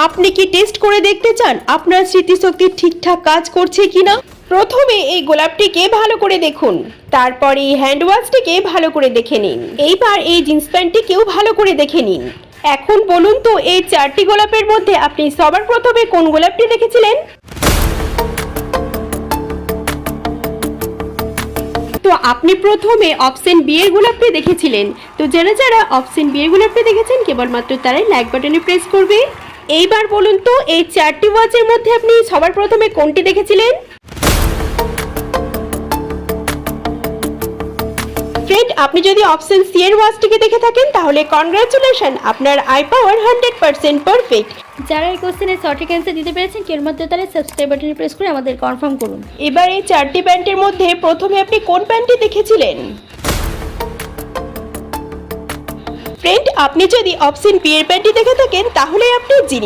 আপনি কি টেস্ট করে দেখতে চান আপনার স্মৃতিশক্তি ঠিকঠাক কাজ করছে কিনা? প্রথমে এই গোলাপটিকে ভালো করে দেখুন, তারপর এই হ্যান্ড ওয়াশটিকে ভালো করে দেখে নিন। এইবার এই জিন্স প্যান্টটিকেও ভালো করে দেখে নিন। এখন বলুন তো, এই 4টি গোলাপের মধ্যে আপনি সবার প্রথমে কোন গোলাপটি দেখেছিলেন? তো আপনি প্রথমে অপশন বি এর গোলাপটি দেখেছিলেন। তো যারা যারা অপশন বি এর গোলাপটি দেখেছেন কেবলমাত্র তারাই লাইক বাটনে প্রেস করবে। এইবার বলুন তো, এই 4টি ওয়াচের মধ্যে আপনি সবার প্রথমে কোনটি দেখেছিলেন? ফ্রেন্ড, আপনি যদি অপশন সি এর ওয়াচটিকে দেখে থাকেন তাহলে কনগ্রাচুলেশন, আপনার আই পাওয়ার 100% পারফেক্ট। যারা এই কোশ্চেনের সঠিক অ্যান্সার দিতে পেরেছেন কেবলমাত্র তারা সাবস্ক্রাইব বাটনে প্রেস করে আমাদের কনফার্ম করুন। এবার এই 4টি প্যান্টের মধ্যে প্রথমে আপনি কোন প্যান্টটি দেখেছিলেন? ফ্রেন্ড, আপনি যদি অপশন বি এর প্যান্টটি দেখে থাকেন তাহলে আপনি জিনিস